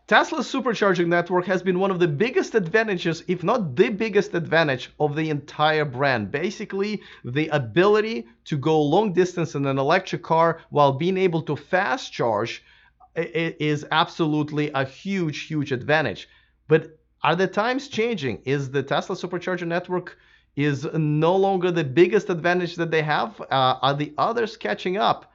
Tesla's supercharging network has been one of the biggest advantages, if not the biggest advantage, of the entire brand. Basically, the ability to go long distance in an electric car while being able to fast charge is absolutely a huge, huge advantage. But are the times changing? Is the Tesla supercharger network is no longer the biggest advantage that they have? Are the others catching up?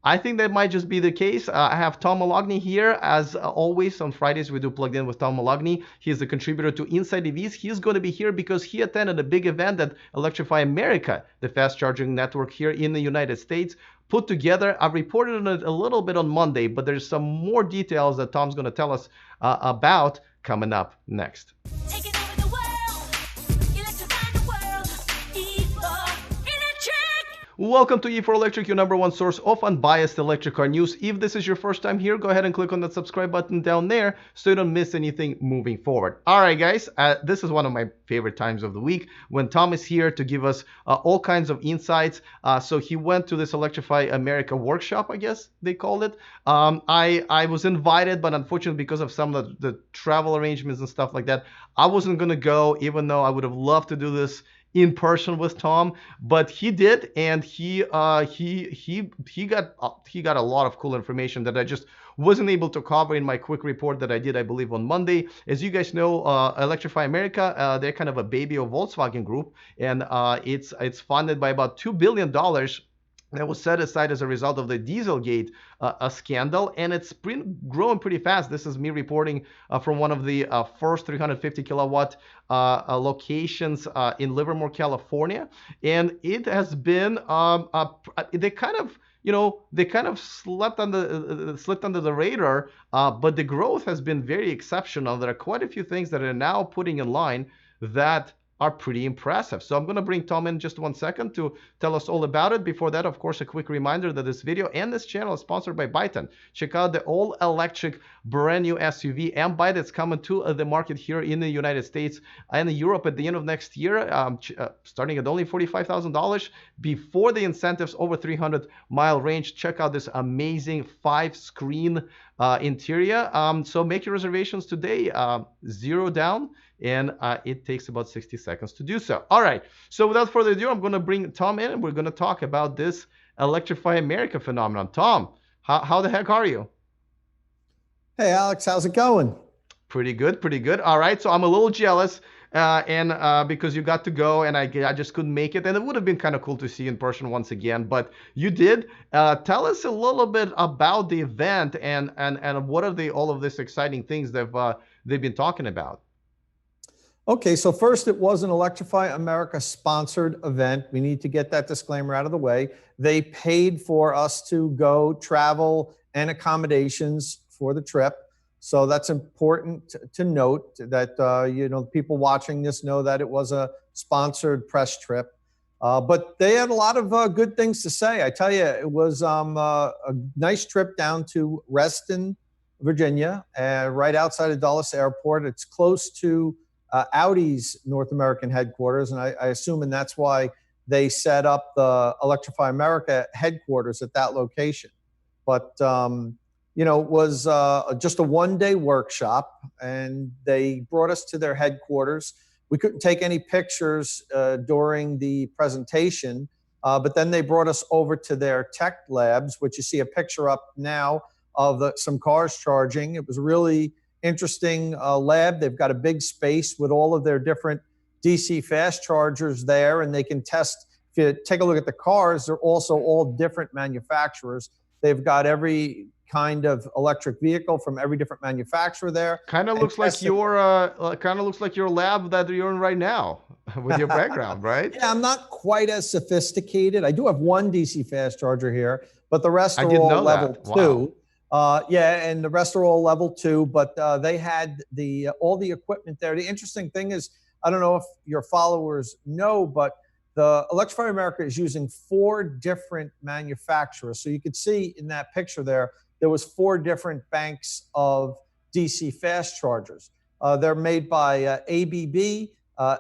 I think that might just be the case. I have Tom Moloughney here. As always, on Fridays, we do Plugged In with Tom Moloughney. He's a contributor to InsideEVs. He's going to be here because he attended a big event at Electrify America, the fast charging network here in the United States, put together. I reported on it a little bit on Monday, but there's some more details that Tom's going to tell us about coming up next. Welcome to E4Electric, your number one source of unbiased electric car news. If this is your first time here, go ahead and click on that subscribe button down there so you don't miss anything moving forward. All right, guys, this is one of my favorite times of the week when Tom is here to give us all kinds of insights. So he went to this Electrify America workshop, I guess they called it. I was invited, but unfortunately, because of some of the travel arrangements and stuff like that, I wasn't going to go, even though I would have loved to do this in person with Tom, but he did, and he got a lot of cool information that I just wasn't able to cover in my quick report that I did, I believe, on Monday. As you guys know, Electrify America, they're kind of a baby of Volkswagen Group, and it's funded by about $2 billion that was set aside as a result of the Dieselgate scandal, and it's growing pretty fast. This is me reporting from one of the first 350 kilowatt locations in Livermore, California, and it has been they kind of slipped under the radar, but the growth has been very exceptional. There are quite a few things that are now putting in line that are pretty impressive. So I'm going to bring Tom in just 1 second to tell us all about it. Before that, of course, a quick reminder that this video and this channel is sponsored by Byton. Check out the all-electric brand new SUV and Byton that's coming to the market here in the United States and Europe at the end of next year, starting at only $45,000 before the incentives over 300-mile range. Check out this amazing 5-screen interior. So make your reservations today, zero down, and it takes about 60 seconds to do so. All right, so without further ado, I'm going to bring Tom in, and we're going to talk about this Electrify America phenomenon. Tom, how the heck are you? Hey, Alex, how's it going? Pretty good, pretty good. All right, so I'm a little jealous, because you got to go, and I just couldn't make it, and it would have been kind of cool to see you in person once again, but you did. Tell us a little bit about the event and what are all of these exciting things they've been talking about. Okay, so first, it was an Electrify America sponsored event. We need to get that disclaimer out of the way. They paid for us to go, travel, and accommodations for the trip. So that's important to note that, people watching this know that it was a sponsored press trip. But they had a lot of good things to say. I tell you, it was a nice trip down to Reston, Virginia, right outside of Dulles Airport. It's close to Audi's North American headquarters, and I assume and that's why they set up the Electrify America headquarters at that location. But it was just a one-day workshop, and they brought us to their headquarters. We couldn't take any pictures during the presentation, but then they brought us over to their tech labs, which you see a picture up now of some cars charging. It was really interesting lab. They've got a big space with all of their different DC fast chargers there, and they can test. If you take a look at the cars, they're also all different manufacturers. They've got every kind of electric vehicle from every different manufacturer there. Kind of looks like your lab that you're in right now with your background, right? Yeah, I'm not quite as sophisticated. I do have one DC fast charger here, but the rest are all level 2. And the rest are all level 2, but they had all the equipment there. The interesting thing is, I don't know if your followers know, but the Electrify America is using 4 different manufacturers. So you could see in that picture there was 4 different banks of DC fast chargers. They're made by ABB,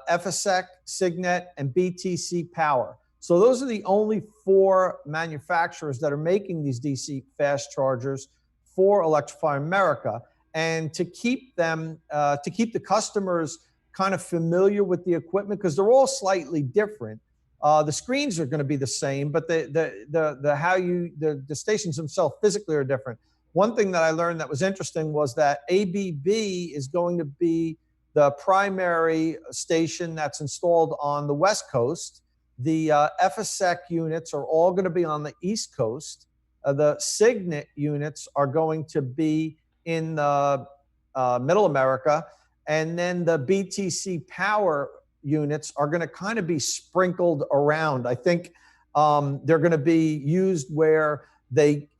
FSEC, Signet, and BTC Power. So those are the only 4 manufacturers that are making these DC fast chargers for Electrify America. and to keep the customers kind of familiar with the equipment, because they're all slightly different. The screens are going to be the same, but the stations themselves physically are different. One thing that I learned that was interesting was that ABB is going to be the primary station that's installed on the West Coast. The FSEC units are all going to be on the East Coast. The Signet units are going to be in the Middle America. And then the BTC Power units are going to kind of be sprinkled around. I think they're going to be used where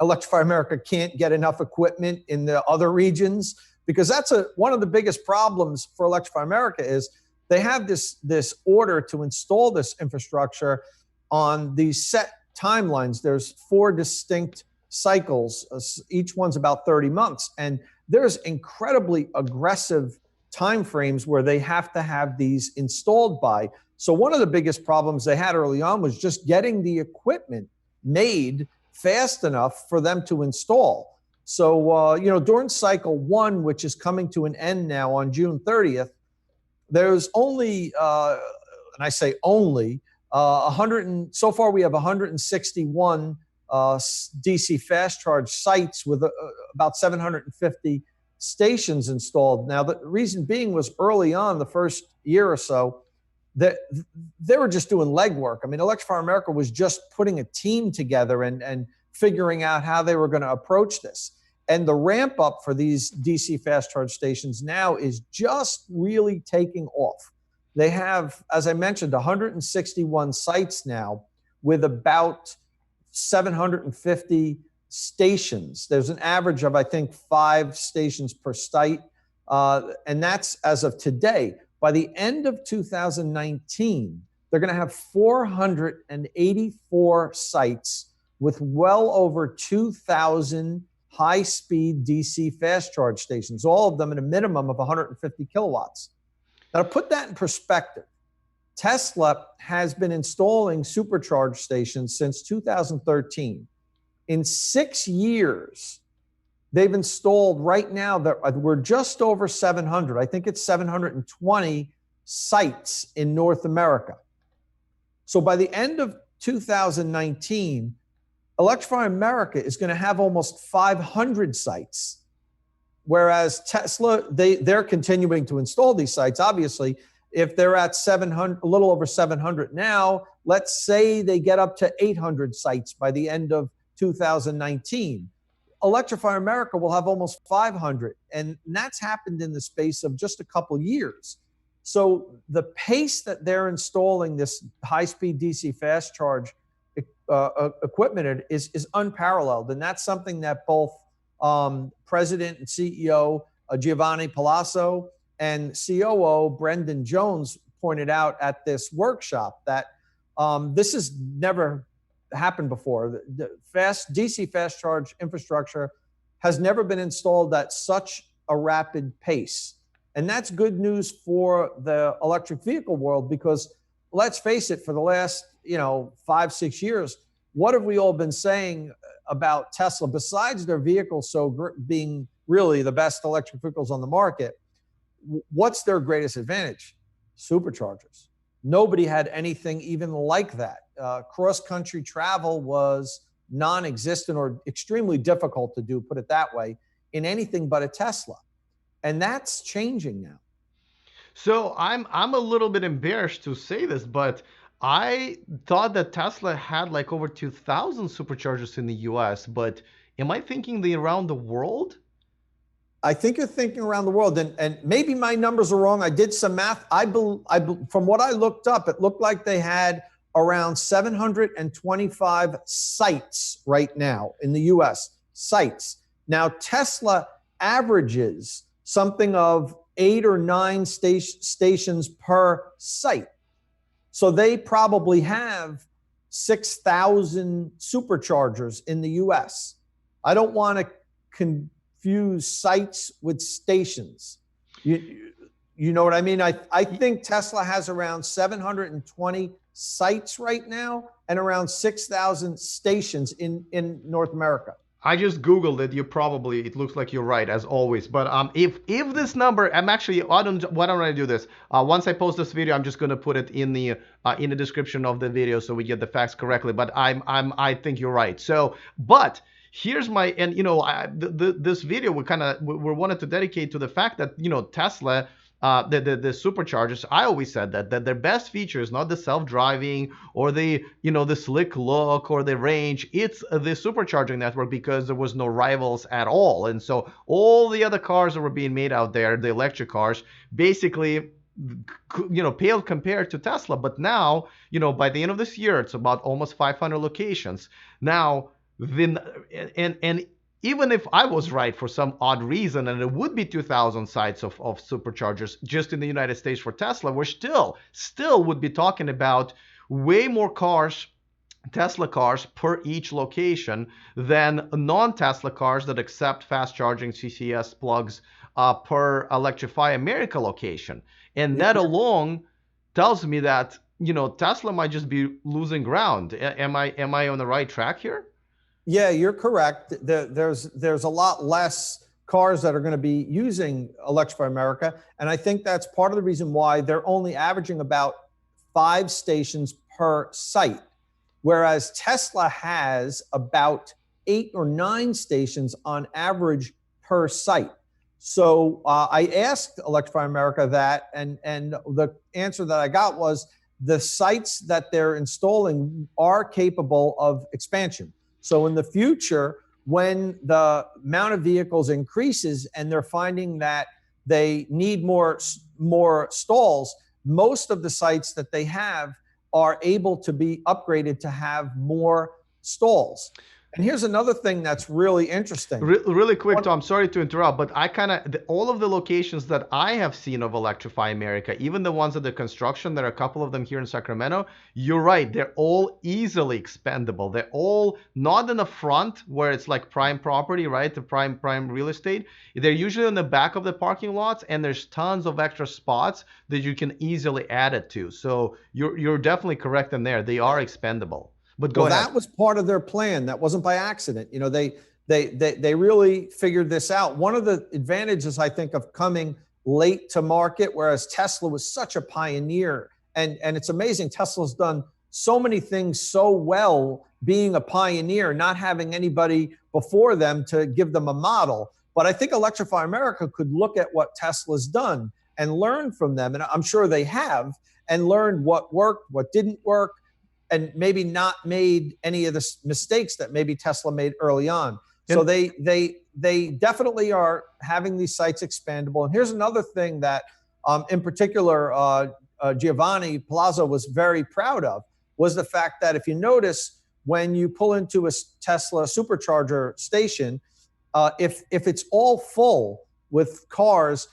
Electrify America can't get enough equipment in the other regions, because that's one of the biggest problems for Electrify America is they have this order to install this infrastructure on these set timelines. There's 4 distinct cycles. Each one's about 30 months. And there's incredibly aggressive timeframes where they have to have these installed by. So one of the biggest problems they had early on was just getting the equipment made fast enough for them to install. So, during cycle 1, which is coming to an end now on June 30th, there's only, and I say only, so far we have 161 DC fast charge sites with about 750 stations installed. Now, the reason being was early on, the first year or so, that they were just doing legwork. I mean, Electrify America was just putting a team together and figuring out how they were going to approach this. And the ramp up for these DC fast charge stations now is just really taking off. They have, as I mentioned, 161 sites now with about 750 stations. There's an average of, I think, 5 stations per site. And that's as of today. By the end of 2019, they're going to have 484 sites with well over 2,000 high-speed DC fast charge stations, all of them at a minimum of 150 kilowatts. Now, to put that in perspective, Tesla has been installing supercharge stations since 2013. In 6 years, they've installed, right now, we're just over 700. I think it's 720 sites in North America. So by the end of 2019, Electrify America is going to have almost 500 sites, whereas Tesla, they're continuing to install these sites. Obviously, if they're at 700, a little over 700 now, let's say they get up to 800 sites by the end of 2019. Electrify America will have almost 500, and that's happened in the space of just a couple years. So the pace that they're installing this high-speed DC fast charge equipment is unparalleled, and that's something that both President and CEO Giovanni Palazzo and COO Brendan Jones pointed out at this workshop, that this has never happened before. The DC fast charge infrastructure has never been installed at such a rapid pace. And that's good news for the electric vehicle world, because let's face it, for the last 5-6 years, what have we all been saying about Tesla besides their vehicles being really the best electric vehicles on the market? What's their greatest advantage? Superchargers. Nobody had anything even like that. Cross-country travel was non-existent or extremely difficult to do, put it that way, in anything but a Tesla. And that's changing now. So I'm a little bit embarrassed to say this, but I thought that Tesla had like over 2,000 superchargers in the US, but am I thinking around the world? I think you're thinking around the world, and maybe my numbers are wrong. I did some math. From what I looked up, it looked like they had around 725 sites right now in the US, sites. Now, Tesla averages something of 8 or 9 stations per site. So they probably have 6,000 superchargers in the US. I don't want to confuse sites with stations. You know what I mean? I think Tesla has around 720 sites right now and around 6,000 stations in North America. I just Googled it. It looks like you're right as always. But if this number, why don't I do this? Once I post this video, I'm just gonna put it in the description of the video so we get the facts correctly. But I think you're right. So, but here's my, and this video we wanted to dedicate to the fact that Tesla, the superchargers, I always said that their best feature is not the self-driving or the slick look or the range. It's the supercharging network, because there was no rivals at all. And so all the other cars that were being made out there, the electric cars, basically paled compared to Tesla. But now, by the end of this year, it's about almost 500 locations now. Then and even if I was right for some odd reason, and it would be 2,000 sites of superchargers just in the United States for Tesla, we're still would be talking about way more cars, Tesla cars, per each location than non-Tesla cars that accept fast charging CCS plugs per Electrify America location. And that alone tells me that Tesla might just be losing ground. Am I on the right track here? Yeah, you're correct. There's a lot less cars that are going to be using Electrify America, and I think that's part of the reason why they're only averaging about 5 stations per site, whereas Tesla has about 8 or 9 stations on average per site. So I asked Electrify America that, and the answer that I got was the sites that they're installing are capable of expansion. So in the future, when the amount of vehicles increases and they're finding that they need more stalls, most of the sites that they have are able to be upgraded to have more stalls. And here's another thing that's really interesting. Really quick, Tom, sorry to interrupt, but all of the locations that I have seen of Electrify America, even the ones at the construction, there are a couple of them here in Sacramento. You're right, they're all easily expandable. They're all not in the front where it's like prime property, right? The prime real estate. They're usually in the back of the parking lots, and there's tons of extra spots that you can easily add it to. So you're definitely correct in there. They are expandable. But go ahead. That was part of their plan. That wasn't by accident. They really figured this out. One of the advantages, I think, of coming late to market, whereas Tesla was such a pioneer, and it's amazing. Tesla's done so many things so well, being a pioneer, not having anybody before them to give them a model. But I think Electrify America could look at what Tesla's done and learn from them. And I'm sure they have, and learned what worked, what didn't work, and maybe not made any of the mistakes that maybe Tesla made early on. So they definitely are having these sites expandable. And here's another thing that, in particular, Giovanni Palazzo was very proud of, was the fact that if you notice, when you pull into a Tesla Supercharger station, if it's all full with cars,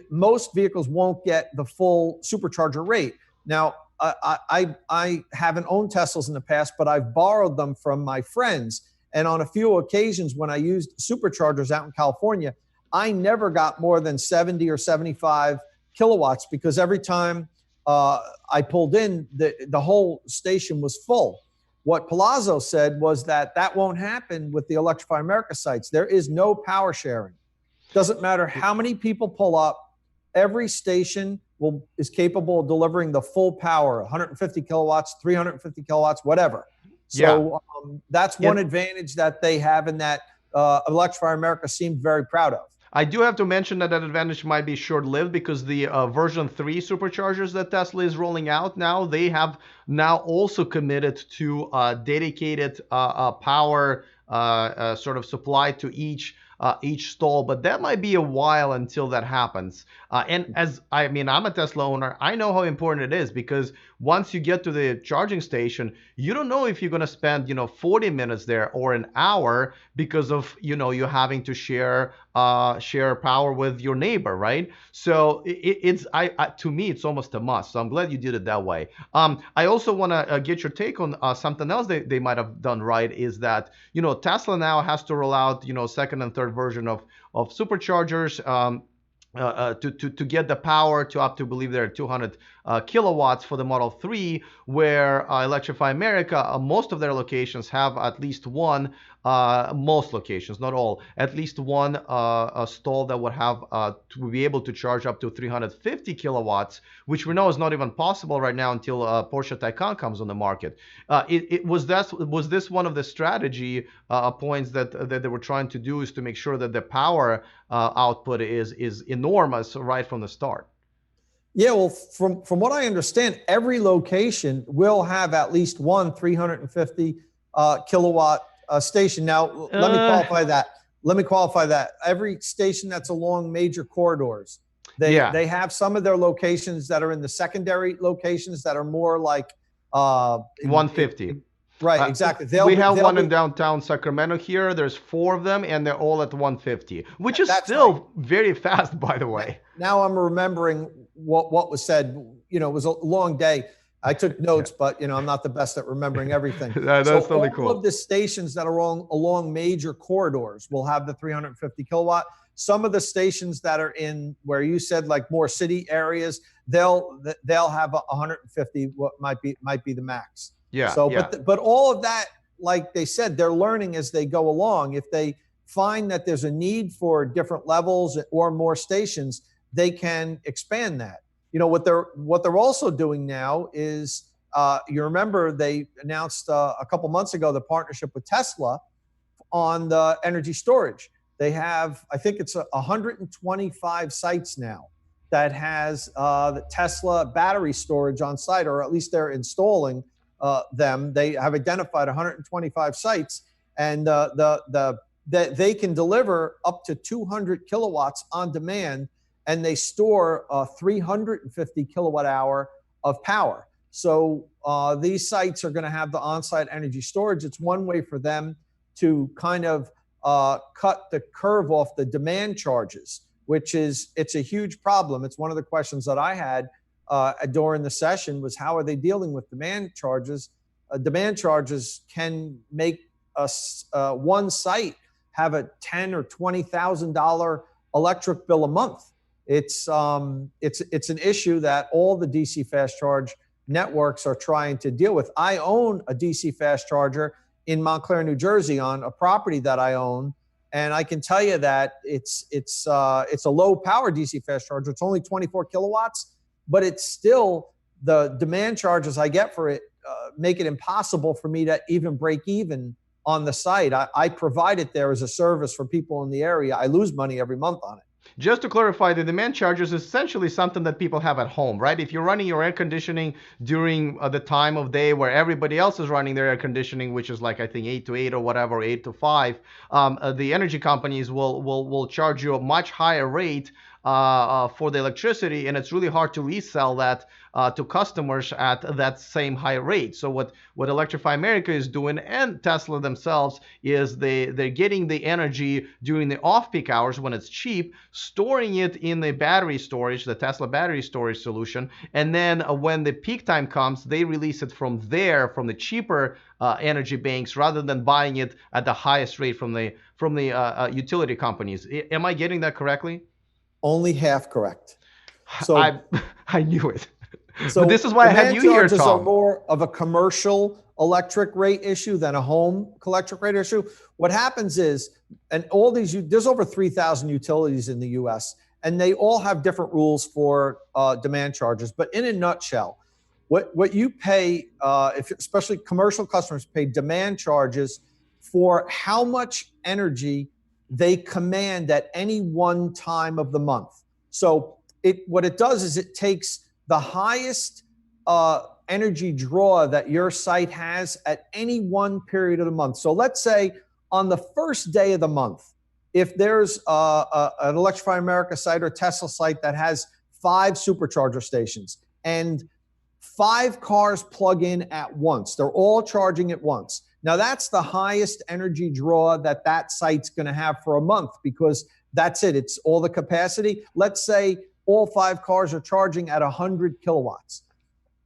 most vehicles won't get the full supercharger rate. Now, I haven't owned Teslas in the past, but I've borrowed them from my friends. And on a few occasions when I used superchargers out in California, I never got more than 70 or 75 kilowatts, because every time I pulled in, the whole station was full. What Palazzo said was that won't happen with the Electrify America sites. There is no power sharing. Doesn't matter how many people pull up, every station is capable of delivering the full power, 150 kilowatts, 350 kilowatts, whatever. So that's one advantage that they have, and that Electrify America seemed very proud of. I do have to mention that advantage might be short-lived, because the version 3 superchargers that Tesla is rolling out now, they have now also committed to dedicated power sort of supply to each stall, but that might be a while until that happens. And I'm a Tesla owner. I know how important it is, because once you get to the charging station, you don't know if you're going to spend 40 minutes there or an hour, because of you having to share power with your neighbor, right? So to me it's almost a must. So I'm glad you did it that way. I also want to get your take on something else they might have done right, is that Tesla now has to roll out second and third version of superchargers to get the power to up to, believe there are 200 kilowatts for the Model 3, where Electrify America, most of their locations have at least one most locations, not all, at least one a stall that would have to be able to charge up to 350 kilowatts, which we know is not even possible right now until Porsche Taycan comes on the market. Was this one of the strategy points that they were trying to do, is to make sure that the power output is enormous right from the start? Yeah, well, from what I understand, every location will have at least one 350 kilowatt station. Now, let me qualify that. Every station that's along major corridors, they have some of their locations that are in the secondary locations that are more like 150. Right, exactly. We have one in downtown Sacramento here. There's 4 of them, and they're all at 150, which is still very fast, by the way. Now I'm remembering what was said. You know, it was a long day. I took notes, but I'm not the best at remembering everything. That's totally cool. All of the stations that are along major corridors will have the 350 kilowatt. Some of the stations that are in where you said like more city areas, they'll have 150. What might be the max. Yeah. So, yeah. But all of that, like they said, they're learning as they go along. If they find that there's a need for different levels or more stations, they can expand that. What they're also doing now is, you remember they announced a couple months ago the partnership with Tesla on the energy storage. They have, I think it's 125 sites now that has the Tesla battery storage on site, or at least they're installing them. They have identified 125 sites, and they can deliver up to 200 kilowatts on demand, and they store 350 kilowatt hour of power. So these sites are going to have the on-site energy storage. It's one way for them to kind of cut the curve off the demand charges, it's a huge problem. It's one of the questions that I had during the session was, how are they dealing with demand charges? Demand charges can make one site have a $10,000 or $20,000 electric bill a month. It's an issue that all the DC fast charge networks are trying to deal with. I own a DC fast charger in Montclair, New Jersey, on a property that I own, and I can tell you that it's a low power DC fast charger. It's only 24 kilowatts, but it's still, the demand charges I get for it make it impossible for me to even break even on the site. I provide it there as a service for people in the area. I lose money every month on it. Just to clarify, the demand charges is essentially something that people have at home, right? If you're running your air conditioning during the time of day where everybody else is running their air conditioning, which is like, I think 8 to 8 or whatever, 8 to 5, the energy companies will charge you a much higher rate for the electricity, and it's really hard to resell that to customers at that same high rate. So what Electrify America is doing, and Tesla themselves, is they're getting the energy during the off-peak hours when it's cheap, storing it in the battery storage, the Tesla battery storage solution, and then when the peak time comes, they release it from there, from the cheaper energy banks, rather than buying it at the highest rate from the utility companies. Am I getting that correctly? Only half correct. So I knew it. So but this is why I had you here, Tom. Are more of a commercial electric rate issue than a home electric rate issue. What happens is, and all these, there's over 3,000 utilities in the U.S., and they all have different rules for demand charges. But in a nutshell, what you pay, especially commercial customers, pay demand charges for how much energy they command at any one time of the month. So what it does is it takes the highest energy draw that your site has at any one period of the month. So let's say on the first day of the month, if there's an Electrify America site or Tesla site that has 5 supercharger stations and 5 cars plug in at once, they're all charging at once. Now that's the highest energy draw that site's going to have for a month, because that's it. It's all the capacity. Let's say all 5 cars are charging at 100 kilowatts.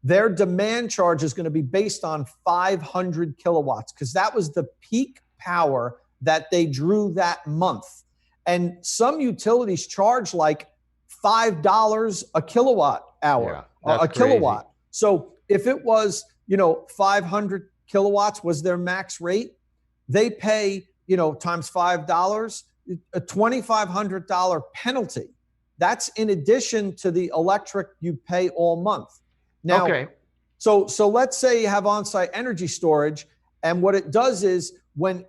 Their demand charge is going to be based on 500 kilowatts, because that was the peak power that they drew that month. And some utilities charge like $5 a kilowatt hour, a kilowatt. So if it was, 500 kilowatts was their max rate, they pay times $5, a $2,500 penalty. That's in addition to the electric you pay all month. Now, Okay. So let's say you have on-site energy storage, and what it does is when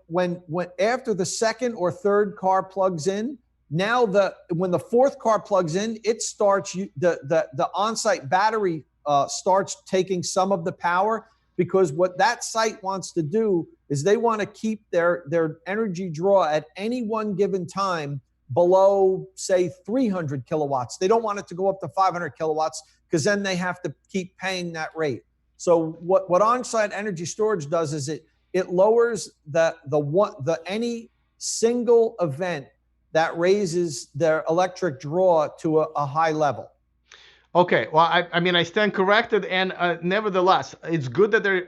after the second or third car plugs in, now when the fourth car plugs in, it starts the on-site battery starts taking some of the power, because what that site wants to do is they want to keep their energy draw at any one given time below, say, 300 kilowatts. They don't want it to go up to 500 kilowatts, because then they have to keep paying that rate. So what on-site energy storage does is it lowers the any single event that raises their electric draw to a high level. Okay, well, I mean, I stand corrected, and nevertheless, it's good that they're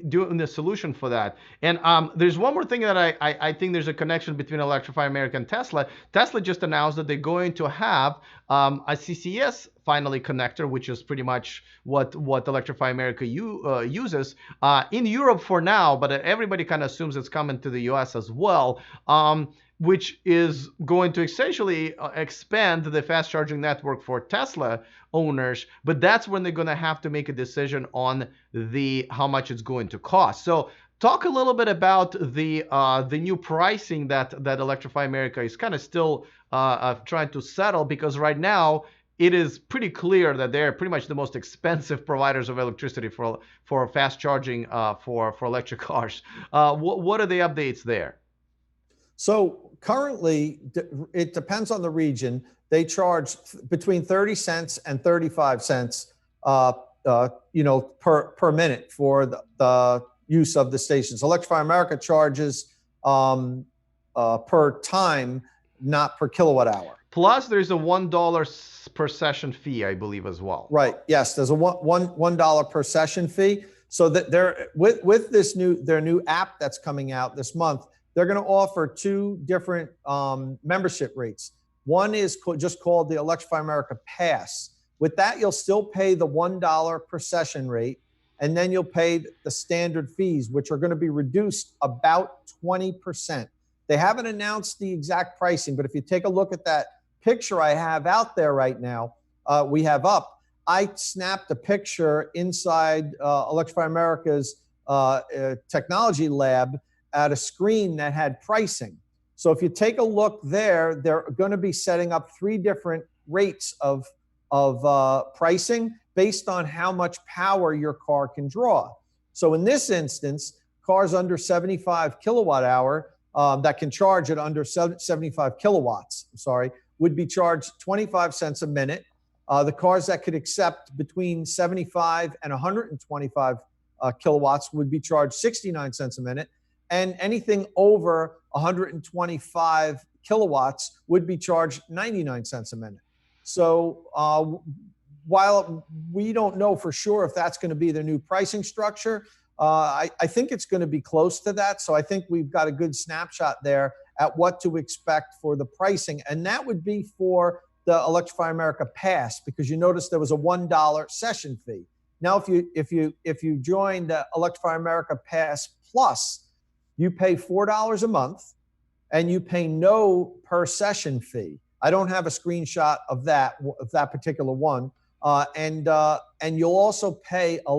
doing the solution for that. And there's one more thing that I think there's a connection between Electrify America and Tesla. Tesla just announced that they're going to have a CCS finally connector, which is pretty much what Electrify America uses in Europe for now, but everybody kind of assumes it's coming to the US as well. Which is going to essentially expand the fast charging network for Tesla owners, but that's when they're going to have to make a decision on how much it's going to cost. So talk a little bit about the new pricing that Electrify America is kind of still trying to settle, because right now it is pretty clear that they're pretty much the most expensive providers of electricity for fast charging for electric cars. What are the updates there? So currently, it depends on the region. They charge between 30 cents and 35 cents, per minute for the use of the stations. Electrify America charges per time, not per kilowatt hour. Plus, there's a $1 per session fee, I believe, as well. Right. Yes, there's a $1 per session fee. So that they're with their new app that's coming out this month. They're going to offer two different membership rates. One is just called the Electrify America Pass. With that, you'll still pay the $1 per session rate, and then you'll pay the standard fees, which are going to be reduced about 20%. They haven't announced the exact pricing, but if you take a look at that picture I have out there right now, we have up. I snapped a picture inside Electrify America's technology lab at a screen that had pricing. So if you take a look there, they're going to be setting up three different rates of pricing based on how much power your car can draw. So in this instance, cars under 75 kilowatt hour that can charge at under 75 kilowatts, would be charged 25 cents a minute. The cars that could accept between 75 and 125 kilowatts would be charged 69 cents a minute. And anything over 125 kilowatts would be charged 99 cents a minute. So while we don't know for sure if that's going to be the new pricing structure, I think it's going to be close to that. So I think we've got a good snapshot there at what to expect for the pricing. And that would be for the Electrify America Pass, because you notice there was a $1 session fee. Now, if you join the Electrify America Pass Plus, you pay $4 a month, and you pay no per session fee. I don't have a screenshot of that particular one, and you'll also pay a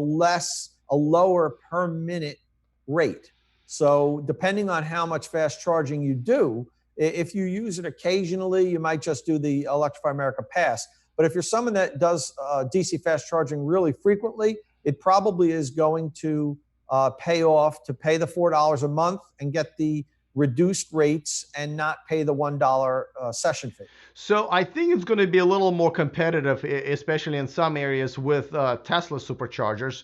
lower per minute rate. So depending on how much fast charging you do, if you use it occasionally, you might just do the Electrify America Pass. But if you're someone that does DC fast charging really frequently, it probably is going to pay off to pay the $4 a month and get the reduced rates and not pay the $1 session fee. So I think it's going to be a little more competitive, especially in some areas with Tesla Superchargers,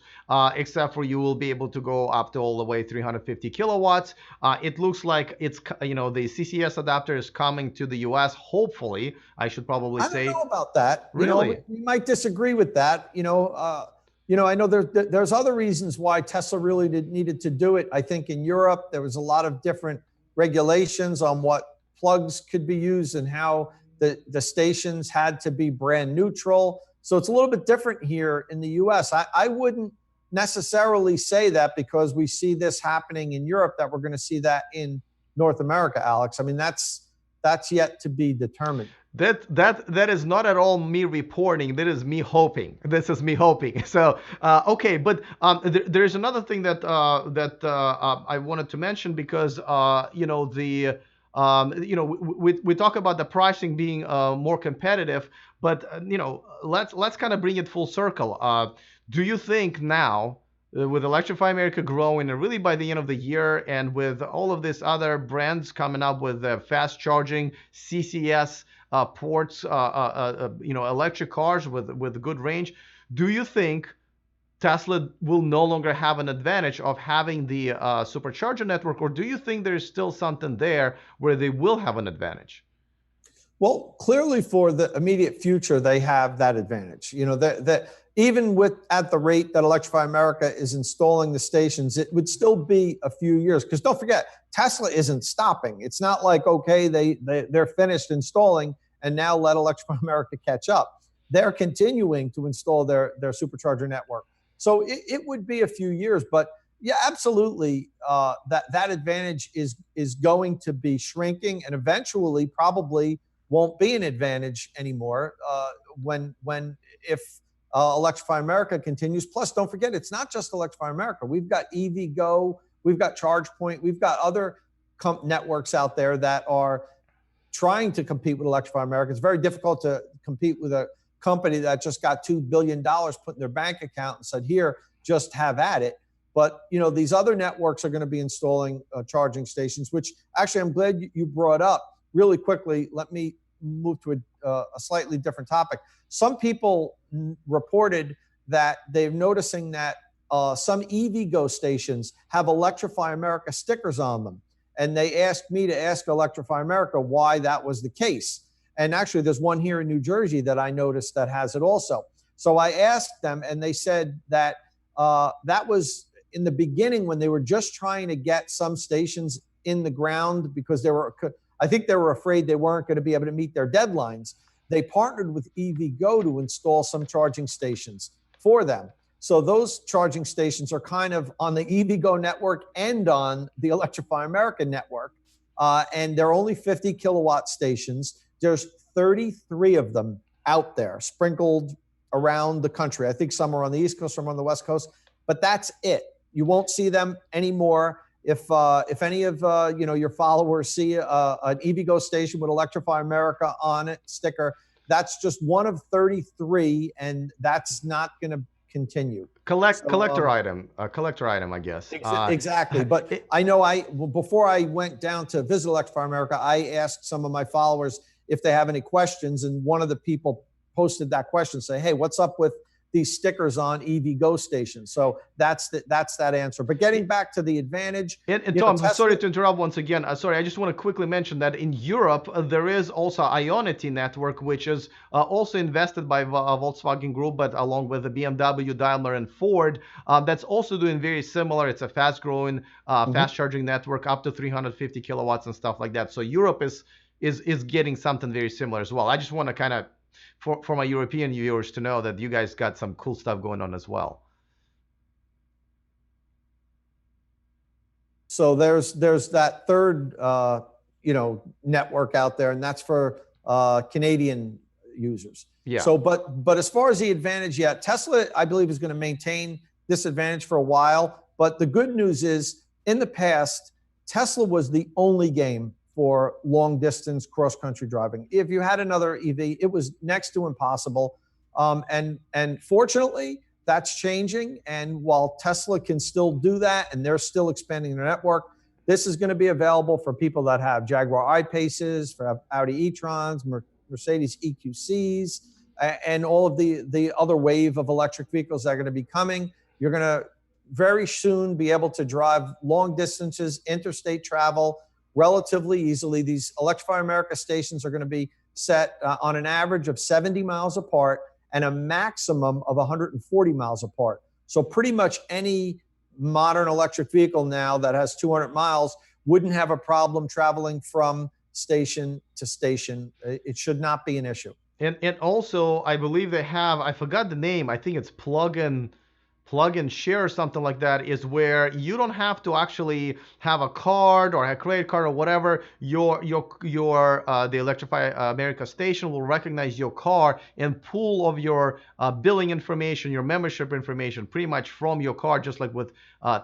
except for you will be able to go up to all the way 350 kilowatts. It looks like it's, the CCS adapter is coming to the US, hopefully. I should probably say. I don't know about that. Really? We might disagree with that. I know there's other reasons why Tesla really needed to do it. I think in Europe, there was a lot of different regulations on what plugs could be used and how the stations had to be brand neutral. So it's a little bit different here in the US. I wouldn't necessarily say that because we see this happening in Europe, that we're going to see that in North America, Alex. I mean, that's yet to be determined. That is not at all me reporting. That is me hoping. This is me hoping. So okay, but there's another thing that I wanted to mention because we talk about the pricing being more competitive, but let's kind of bring it full circle. Do you think now, with Electrify America growing, and really by the end of the year, and with all of these other brands coming up with fast charging, CCS ports, electric cars with good range, do you think Tesla will no longer have an advantage of having the supercharger network, or do you think there's still something there where they will have an advantage? Well, clearly for the immediate future, they have that advantage. That even with at the rate that Electrify America is installing the stations, it would still be a few years. Because don't forget, Tesla isn't stopping. It's not like, okay, they're finished installing and now let Electrify America catch up. They're continuing to install their supercharger network. So it would be a few years, but yeah, absolutely. That advantage is going to be shrinking, and eventually probably won't be an advantage anymore if Electrify America continues. Plus, don't forget, it's not just Electrify America. We've got EVgo, we've got ChargePoint, we've got other networks out there that are trying to compete with Electrify America. It's very difficult to compete with a company that just got $2 billion put in their bank account and said, here, just have at it. But these other networks are going to be installing charging stations, which actually I'm glad you brought up. Really quickly, let me move to a slightly different topic. Some people reported that they're noticing that some EVgo stations have Electrify America stickers on them. And they asked me to ask Electrify America why that was the case. And actually, there's one here in New Jersey that I noticed that has it also. So I asked them, and they said that that was in the beginning when they were just trying to get some stations in the ground because I think they were afraid they weren't going to be able to meet their deadlines. They partnered with EVgo to install some charging stations for them. So those charging stations are kind of on the EVgo network and on the Electrify America network. And they're only 50 kilowatt stations. There's 33 of them out there sprinkled around the country. I think some are on the East Coast, some are on the West Coast, but that's it. You won't see them anymore. If any of your followers see an EVgo station with Electrify America on it sticker, that's just one of 33, and that's not going to continue. Collector item, I guess. Exactly. But I know before I went down to visit Electrify America, I asked some of my followers if they have any questions, and one of the people posted that question, say, hey, what's up with these stickers on EVgo stations? So that's that answer. But getting back to the advantage. And Tom, sorry to interrupt once again. Sorry, I just want to quickly mention that in Europe, there is also Ionity network, which is also invested by Volkswagen Group, but along with the BMW, Daimler, and Ford. That's also doing very similar. It's a fast-growing, fast-charging network, up to 350 kilowatts and stuff like that. So Europe is getting something very similar as well. I just want to kind of, for my European viewers to know that you guys got some cool stuff going on as well. So there's that third network out there, and that's for Canadian users. Yeah. So but as far as the advantage, Tesla, I believe, is going to maintain this advantage for a while. But the good news is, in the past, Tesla was the only game for long distance cross country driving. If you had another EV, it was next to impossible. And fortunately, that's changing. And while Tesla can still do that, and they're still expanding their network, this is going to be available for people that have Jaguar I-Paces, for Audi e-trons, Mercedes EQCs, and all of the other wave of electric vehicles that are going to be coming. You're going to very soon be able to drive long distances, interstate travel, relatively easily. These Electrify America stations are going to be set on an average of 70 miles apart and a maximum of 140 miles apart. So pretty much any modern electric vehicle now that has 200 miles wouldn't have a problem traveling from station to station. It should not be an issue. And also, I believe they have, I forgot the name, I think it's plug-in plug and share or something like that is where you don't have to actually have a card or a credit card or whatever. Your the Electrify America station will recognize your car and pull of your billing information, your membership information, pretty much from your car, just like with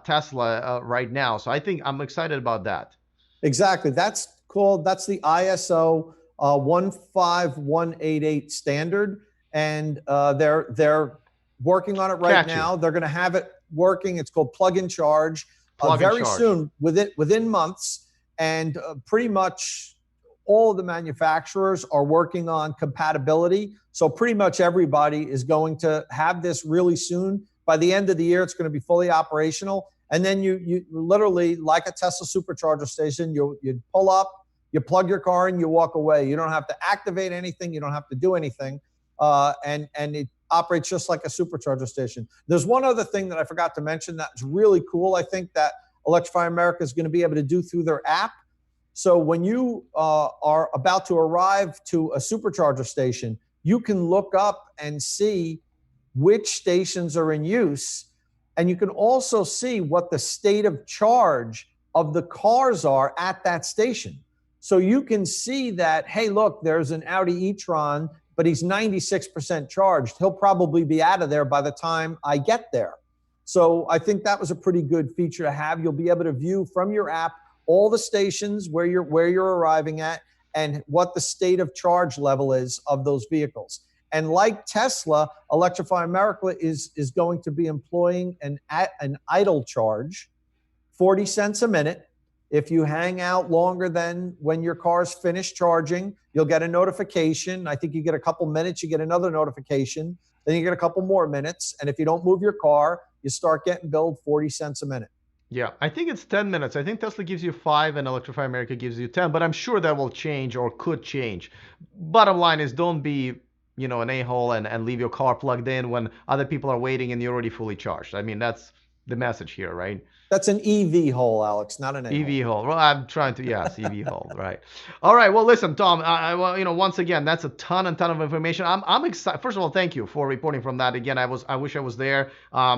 Tesla right now. So I think I'm excited about that. Exactly. That's the ISO 15188 standard. And they're working on it right Catchy. now. They're going to have it working. It's called plug and charge Plug and very charge. soon, within months. And pretty much all of the manufacturers are working on compatibility. So pretty much everybody is going to have this really soon. By the end of the year, it's going to be fully operational. And then you literally, like a Tesla Supercharger station, you pull up, you plug your car, and you walk away. You don't have to activate anything. You don't have to do anything. And it operates just like a supercharger station. There's one other thing that I forgot to mention that's really cool, I think, that Electrify America is going to be able to do through their app. So when you are about to arrive to a supercharger station, you can look up and see which stations are in use. And you can also see what the state of charge of the cars are at that station. So you can see that, hey, look, there's an Audi e-tron, but he's 96% charged. He'll probably be out of there by the time I get there. So I think that was a pretty good feature to have. You'll be able to view from your app all the stations where you're arriving at and what the state of charge level is of those vehicles. And like Tesla, Electrify America is going to be employing an idle charge, 40 cents a minute. If you hang out longer than when your car's finished charging, you'll get a notification. I think you get a couple minutes, you get another notification, then you get a couple more minutes. And if you don't move your car, you start getting billed 40 cents a minute. Yeah, I think it's 10 minutes. I think Tesla gives you 5 and Electrify America gives you 10, but I'm sure that will change or could change. Bottom line is don't be, an a-hole and leave your car plugged in when other people are waiting and you're already fully charged. I mean, that's the message here, right? That's an EV hole, Alex, not an A-hole. EV hole. Well, I'm trying to, yes, EV hole, right? All right. Well, listen, Tom. Once again, that's a ton of information. I'm excited. First of all, thank you for reporting from that. Again, I wish I was there.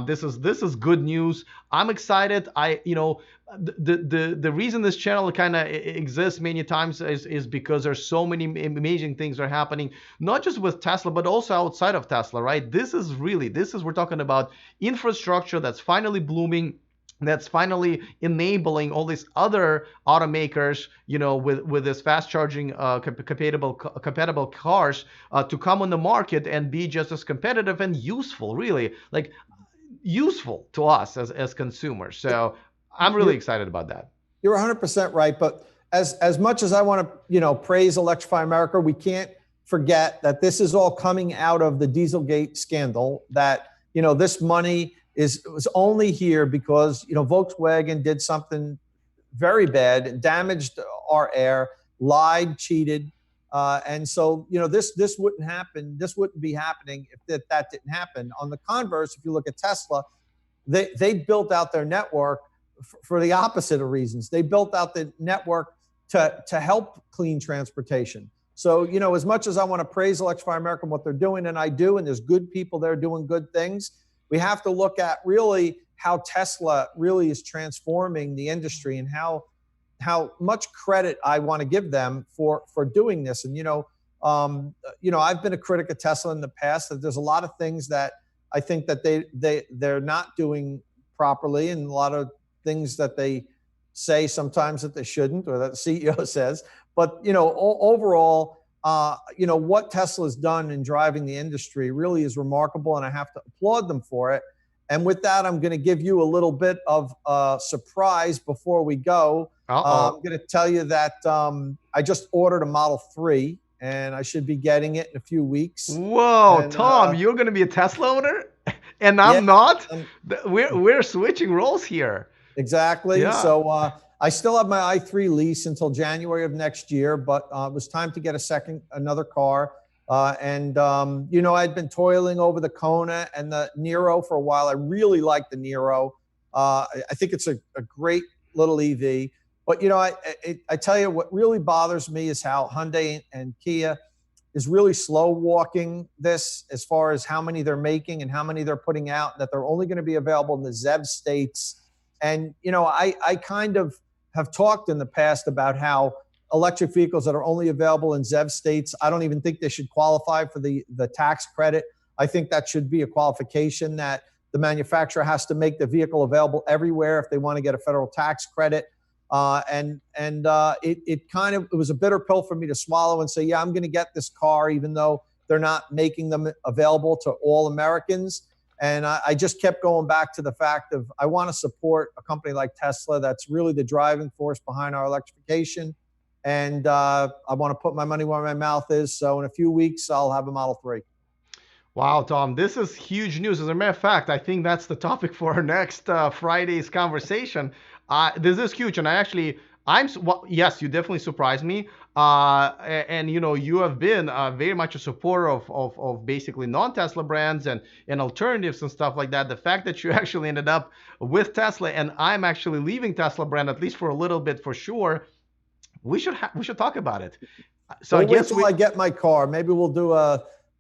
This is good news. I'm excited. The reason this channel kind of exists many times is because there's so many amazing things that are happening, not just with Tesla, but also outside of Tesla, right? We're talking about infrastructure that's finally blooming, that's finally enabling all these other automakers, with this fast charging compatible cars to come on the market and be just as competitive and useful, really, like useful to us as consumers. So I'm really excited about that. You're 100% right. But as much as I want to, praise Electrify America, we can't forget that this is all coming out of the Dieselgate scandal, that, this money was only here because, Volkswagen did something very bad, damaged our air, lied, cheated. And so, this wouldn't happen. This wouldn't be happening if that didn't happen. On the converse, if you look at Tesla, they built out their network for the opposite of reasons. They built out the network to help clean transportation. So, as much as I want to praise Electrify America and what they're doing, and I do, and there's good people there doing good things, we have to look at really how Tesla really is transforming the industry and how much credit I want to give them for doing this. And, I've been a critic of Tesla in the past, that there's a lot of things that I think that they're not doing properly, and a lot of things that they say sometimes that they shouldn't, or that the CEO says. But, overall, what Tesla's done in driving the industry really is remarkable, and I have to applaud them for it. And with that, I'm going to give you a little bit of a surprise before we go. I'm going to tell you that I just ordered a Model 3, and I should be getting it in a few weeks. Whoa, and, Tom, you're going to be a Tesla owner? And I'm not? We're switching roles here. Exactly. Yeah. So I still have my i3 lease until January of next year, but it was time to get another car. I'd been toiling over the Kona and the Niro for a while. I really like the Niro. I think it's a great little EV. But, I tell you, what really bothers me is how Hyundai and Kia is really slow walking this as far as how many they're making and how many they're putting out, that they're only going to be available in the ZEV states. And, I kind of have talked in the past about how electric vehicles that are only available in ZEV states, I don't even think they should qualify for the tax credit. I think that should be a qualification that the manufacturer has to make the vehicle available everywhere if they want to get a federal tax credit. It was a bitter pill for me to swallow and say, yeah, I'm going to get this car, even though they're not making them available to all Americans. And I just kept going back to the fact of I want to support a company like Tesla that's really the driving force behind our electrification. And I want to put my money where my mouth is. So in a few weeks, I'll have a Model 3. Wow, Tom, this is huge news. As a matter of fact, I think that's the topic for our next Friday's conversation. This is huge, and yes, you definitely surprised me. And you have been very much a supporter of basically non-Tesla brands and alternatives and stuff like that. The fact that you actually ended up with Tesla, and I'm actually leaving Tesla brand at least for a little bit for sure. We should talk about it. So wait till I get my car. Maybe we'll do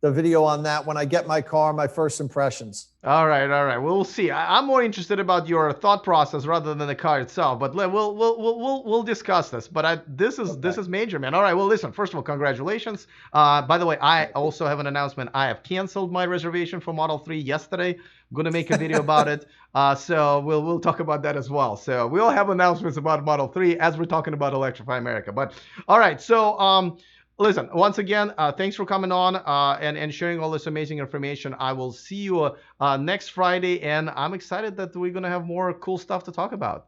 the video on that when I get my car, my first impressions. All right. We'll see. I'm more interested about your thought process rather than the car itself. But we'll discuss this. But this is major, man. All right. Well, listen. First of all, congratulations. By the way, I also have an announcement. I have canceled my reservation for Model 3 yesterday. I'm gonna make a video about it. So we'll talk about that as well. So we'll have announcements about Model 3 as we're talking about Electrify America. But all right. So listen, once again, thanks for coming on and sharing all this amazing information. I will see you next Friday, and I'm excited that we're going to have more cool stuff to talk about.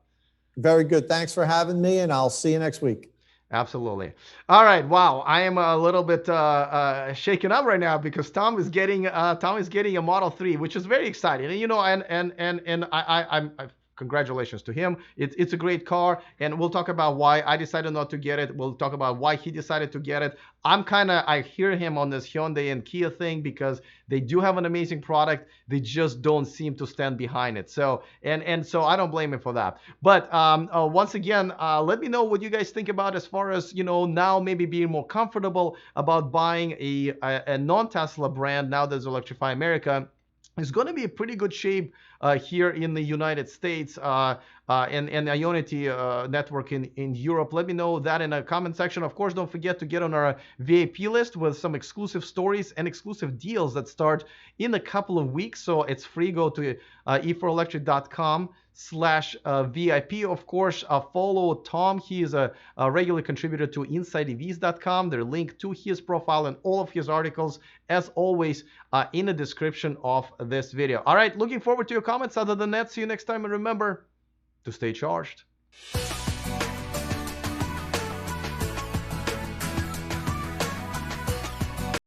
Very good. Thanks for having me, and I'll see you next week. Absolutely. All right. Wow. I am a little bit shaken up right now because Tom is getting a Model 3, which is very exciting. And I'm congratulations to him. It's a great car, and we'll talk about why I decided not to get it. We'll talk about why he decided to get it. I hear him on this Hyundai and Kia thing because they do have an amazing product. They just don't seem to stand behind it. So so I don't blame him for that. But once again, let me know what you guys think about as far as now maybe being more comfortable about buying a non-Tesla brand now there's Electrify America. It's going to be a pretty good shape here in the United States and the Ionity network in Europe. Let me know that in the comment section. Of course, don't forget to get on our VIP list with some exclusive stories and exclusive deals that start in a couple of weeks. So it's free. Go to e4electric.com/VIP. Of course, follow Tom. He is a regular contributor to InsideEVs.com. They're linked to his profile and all of his articles, as always, in the description of this video. All right, looking forward to your comments. Other than that, see you next time, and remember to stay charged.